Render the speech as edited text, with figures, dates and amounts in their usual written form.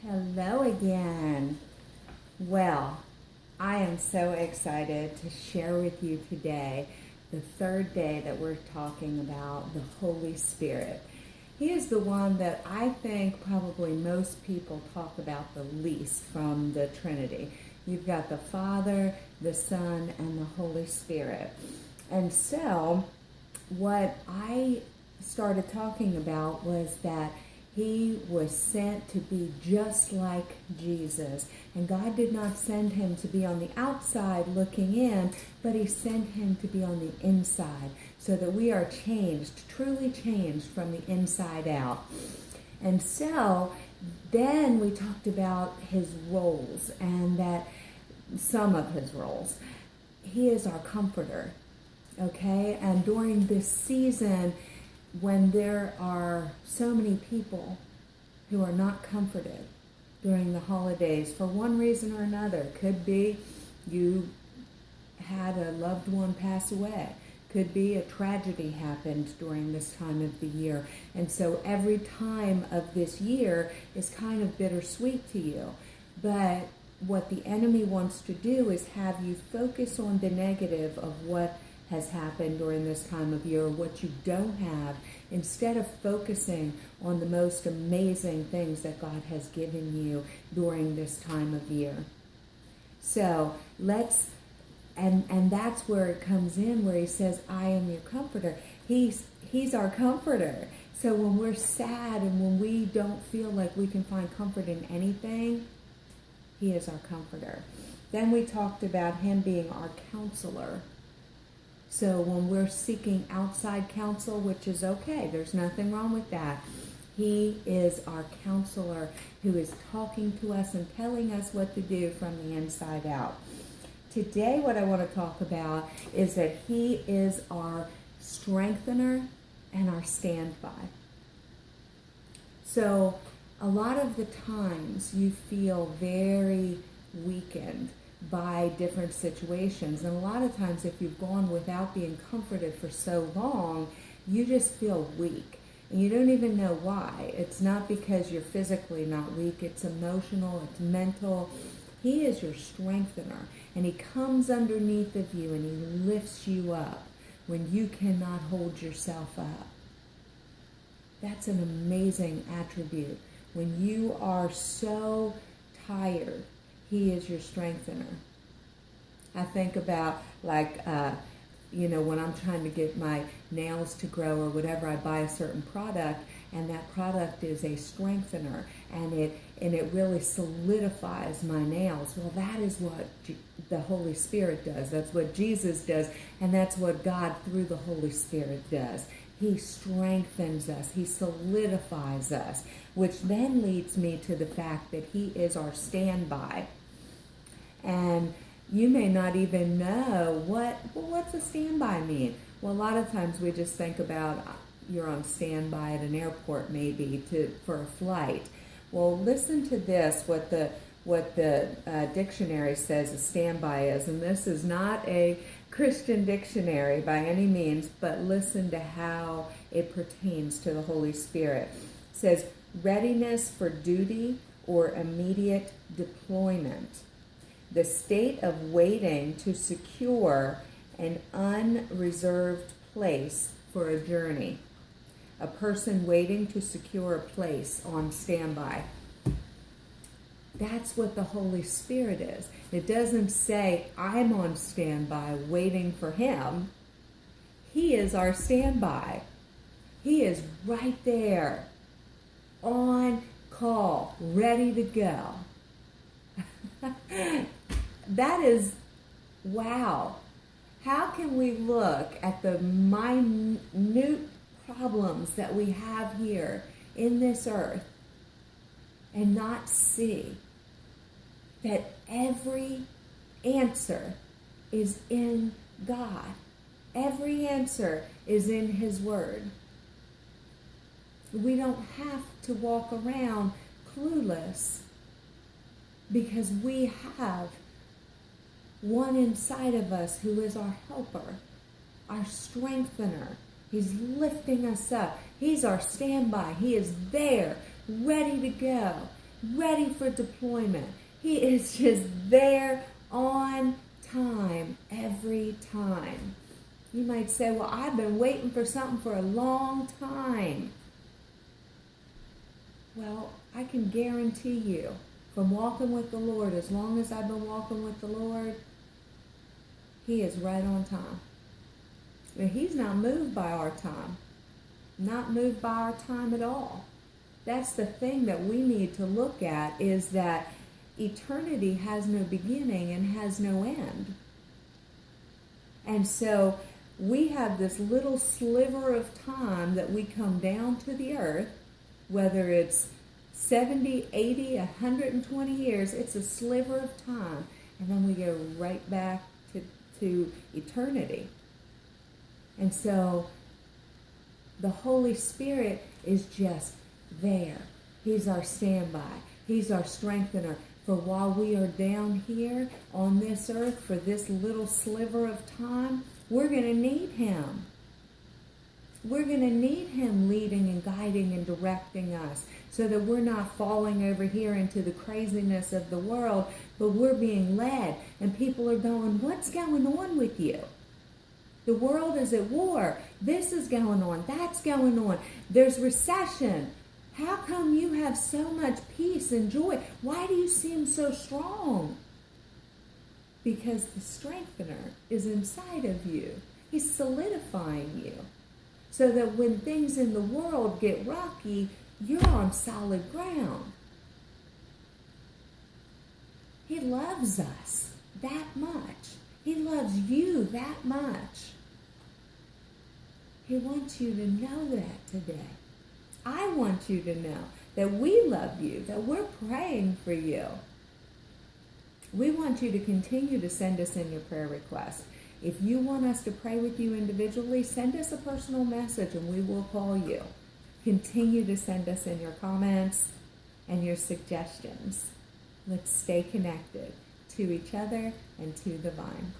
Hello again. Well, I am so excited to share with you today the third day that we're talking about the Holy Spirit. He is the one that I think probably most people talk about the least from the Trinity. You've got the Father, the Son, and the Holy Spirit. And so what I started talking about was that he was sent to be just like Jesus. And God did not send him to be on the outside looking in, but he sent him to be on the inside so that we are changed, truly changed from the inside out. And so then we talked about his roles and that some of his roles. He is our comforter, okay? And during this season, when there are so many people who are not comforted during the holidays for one reason or another. Could be you had a loved one pass away. Could be a tragedy happened during this time of the year. And so every time of this year is kind of bittersweet to you. But what the enemy wants to do is have you focus on the negative of what has happened during this time of year, what you don't have, instead of focusing on the most amazing things that God has given you during this time of year. So and that's where it comes in, where he says, I am your comforter. He's our comforter. So when we're sad and when we don't feel like we can find comfort in anything, he is our comforter. Then we talked about him being our counselor. So when we're seeking outside counsel, which is okay, there's nothing wrong with that. He is our counselor who is talking to us and telling us what to do from the inside out. Today, what I want to talk about is that he is our strengthener and our standby. So a lot of the times you feel very weakened by different situations. And a lot of times if you've gone without being comforted for so long, you just feel weak. And you don't even know why. It's not because you're physically not weak. It's emotional. It's mental. He is your strengthener. And he comes underneath of you and he lifts you up when you cannot hold yourself up. That's an amazing attribute. When you are so tired, he is your strengthener. I think about when I'm trying to get my nails to grow or whatever, I buy a certain product and that product is a strengthener and it really solidifies my nails. Well, that is what the Holy Spirit does. That's what Jesus does, and that's what God through the Holy Spirit does. He strengthens us. He solidifies us, which then leads me to the fact that he is our standby. And you may not even know what's a standby mean. Well, a lot of times we just think about you're on standby at an airport maybe for a flight. Well, listen to this, what the dictionary says a standby is. And this is not a Christian dictionary by any means, but listen to how it pertains to the Holy Spirit. It says, readiness for duty or immediate deployment. The state of waiting to secure an unreserved place for a journey. A person waiting to secure a place on standby. That's what the Holy Spirit is. It doesn't say, I'm on standby waiting for him. He is our standby. He is right there, on call, ready to go. That is, wow. How can we look at the minute problems that we have here in this earth and not see that every answer is in God? Every answer is in his word. We don't have to walk around clueless because we have one inside of us who is our helper, our strengthener. He's lifting us up. He's our standby. He is there, ready to go. ready for deployment. He is just there on time, every time. You might say, well, I've been waiting for something for a long time. Well, I can guarantee you, from walking with the Lord, as long as I've been walking with the Lord, He is right on time. And He's not moved by our time. Not moved by our time at all. That's the thing that we need to look at, is that eternity has no beginning and has no end. And so we have this little sliver of time that we come down to the earth, whether it's 70, 80, 120 years, it's a sliver of time. And then we go right back to eternity. And so the Holy Spirit is just there. He's our standby. He's our strengthener. For while we are down here on this earth for this little sliver of time, we're going to need Him. We're going to need Him leading and guiding and directing us so that we're not falling over here into the craziness of the world, but we're being led. And people are going, what's going on with you? The world is at war. This is going on. That's going on. There's recession. How come you have so much peace and joy? Why do you seem so strong? Because the strengthener is inside of you. He's solidifying you. So that when things in the world get rocky, you're on solid ground. He loves us that much. He loves you that much. He wants you to know that today. I want you to know that we love you, that we're praying for you. We want you to continue to send us in your prayer requests. If you want us to pray with you individually, send us a personal message and we will call you. Continue to send us in your comments and your suggestions. Let's stay connected to each other and to the vine.